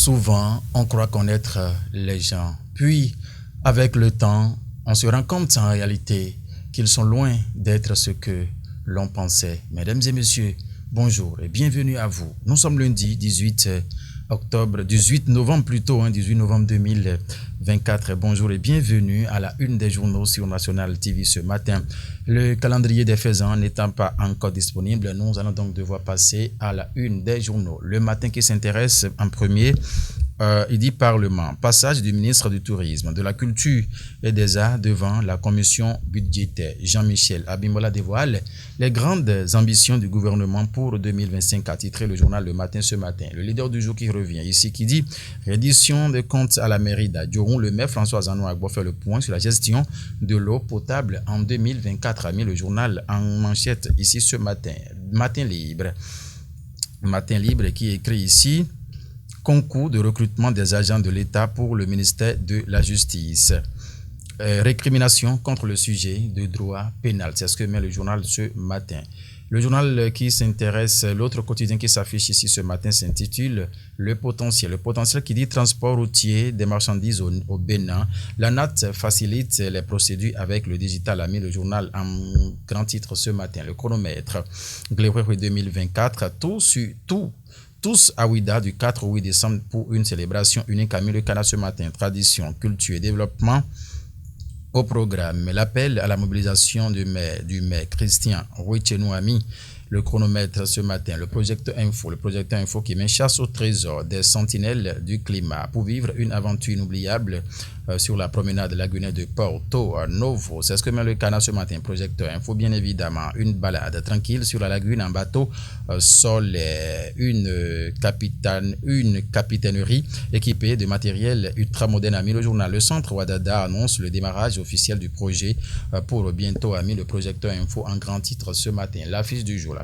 Souvent, on croit connaître les gens. Puis, avec le temps, on se rend compte en réalité qu'ils sont loin d'être ce que l'on pensait. Mesdames et messieurs, bonjour et bienvenue à vous. Nous sommes lundi 18 novembre 2024. Bonjour et bienvenue à la une des journaux sur National TV ce matin. Le calendrier des faisans n'étant pas encore disponible, nous allons donc devoir passer à la une des journaux. Le matin qui s'intéresse en premier, il dit Parlement, passage du ministre du Tourisme, de la Culture et des Arts devant la commission budgétaire. Jean-Michel Abimbola dévoile les grandes ambitions du gouvernement pour 2025, a titré le journal Le Matin ce matin. Le leader du jour qui revient ici, qui dit reddition des comptes à la mairie d'Adjourou. Le maire François Zanou-Agbo fait le point sur la gestion de l'eau potable en 2024, a mis le journal en manchette ici ce matin. Matin libre qui écrit ici concours de recrutement des agents de l'État pour le ministère de la Justice. Récrimination contre le sujet de droit pénal. C'est ce que met le journal ce matin. Le journal qui s'intéresse, l'autre quotidien qui s'affiche ici ce matin s'intitule Le potentiel. Le potentiel qui dit transport routier des marchandises au Bénin. La NAT facilite les procédures avec le digital, a mis le journal en grand titre ce matin. Le chronomètre, Gléwé 2024, tous à Ouida du 4 au 8 décembre pour une célébration unique à Milekana ce matin. Tradition, culture et développement au programme. L'appel à la mobilisation du maire Christian Rouichenouami. Le chronomètre ce matin, le projecteur info qui met chasse au trésor des sentinelles du climat pour vivre une aventure inoubliable sur la promenade lagunaire de Porto Novo. C'est ce que met le canard ce matin. Projecteur info, bien évidemment, une balade tranquille sur la lagune en bateau solaire, une capitainerie équipée de matériel ultramoderne, a mis le journal. Le centre Ouadada annonce le démarrage officiel du projet pour bientôt, a mis le projecteur info en grand titre ce matin. L'affiche du jour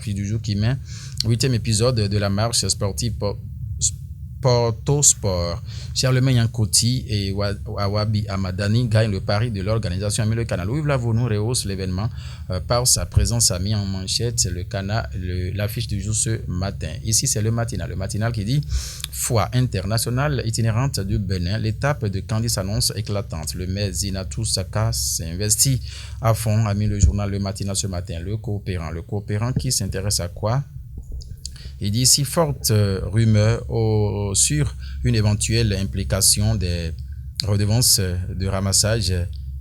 qui met 8e épisode de la marche sportive Porto Sport. Charlemagne Yankoti et Awabi Amadani gagnent le pari de l'organisation, a mis le canal. Louis Vlavonou rehausse l'événement par sa présence, a mis en manchette l'affiche du jour ce matin. Ici, c'est le matinal qui dit foi internationale itinérante du Bénin. L'étape de Candice annonce éclatante. Le maire Zinatou Saka s'investit à fond, a mis le journal Le Matinal ce matin. Le coopérant qui s'intéresse à quoi? Il dit ici forte rumeur sur une éventuelle implication des redevances de ramassage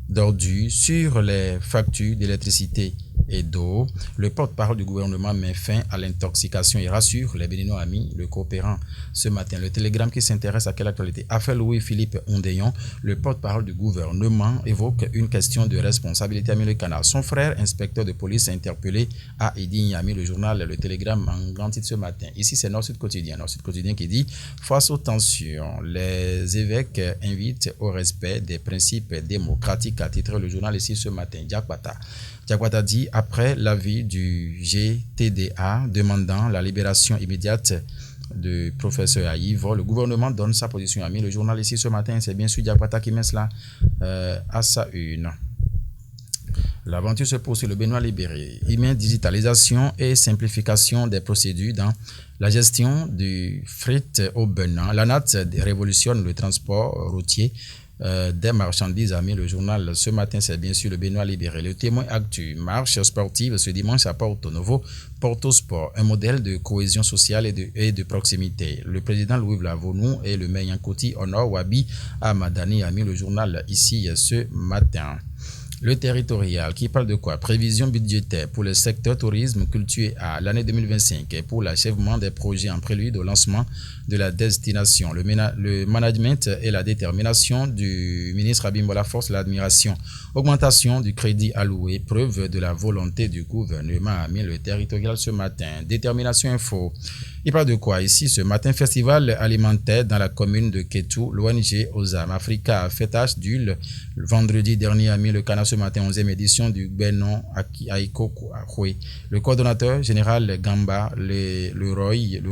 d'ordures sur les factures d'électricité et d'eau. Le porte-parole du gouvernement met fin à l'intoxication et rassure les Béninois, amis, le coopérant ce matin. Le télégramme qui s'intéresse à quelle actualité? Affaire Louis-Philippe Ondeyon, le porte-parole du gouvernement évoque une question de responsabilité, a mis le canal. Son frère, inspecteur de police, interpellé à Idigne, a mis le journal Le Télégramme en grand titre ce matin. Ici, c'est Nord-Sud Quotidien qui dit face aux tensions, les évêques invitent au respect des principes démocratiques, a titré le journal ici ce matin. Diakwata dit, après l'avis du GTDA demandant la libération immédiate du professeur Aïvo, le gouvernement donne sa position, a mis le journal ici ce matin. C'est bien sûr Diakwata qui met cela à sa une. L'aventure se poursuit, le Béninois libéré. Il met digitalisation et simplification des procédures dans la gestion du fret au Bénin. La NAT révolutionne le transport routier des marchandises, a mis le journal ce matin. C'est bien sûr le Béninois libéré. Le Témoin actu, marche sportive ce dimanche à Porto Novo, Porto Sport, un modèle de cohésion sociale et de proximité. Le président Louis Vlavonou et le maire Yankoti Honor Wabi Amadani, a mis le journal ici ce matin. Le territorial qui parle de quoi? Prévision budgétaire pour le secteur tourisme, culture à l'année 2025 et pour l'achèvement des projets en prélude au lancement de la destination. Le management et la détermination du ministre Abimbola force l'admiration. Augmentation du crédit alloué, preuve de la volonté du gouvernement, a mis le territorial ce matin. Détermination info. Il parle de quoi ici ce matin? Festival alimentaire dans la commune de Kétou. L'ONG Ozam Africa a fait tâche d'huile vendredi dernier, a mis le canal ce matin, 11e édition du Benon Aiko Koué. Le coordonnateur général Gamba, le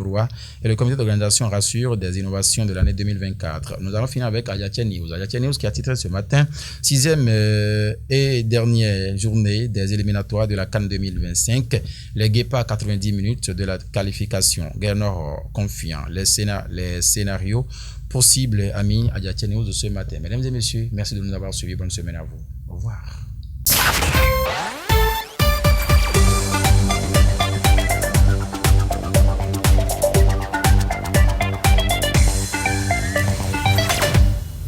Roi et le comité d'organisation rassurent des innovations de l'année 2024. Nous allons finir avec Ayatia News. Ayatia News qui a titré ce matin 6e et dernière journée des éliminatoires de la CAN 2025. Les Guépards 90 minutes de la qualification. Guerre Nord confiant, les scénarios possibles, amis Adiatia News de ce matin. Mesdames et messieurs, merci de nous avoir suivis. Bonne semaine à vous. Au revoir.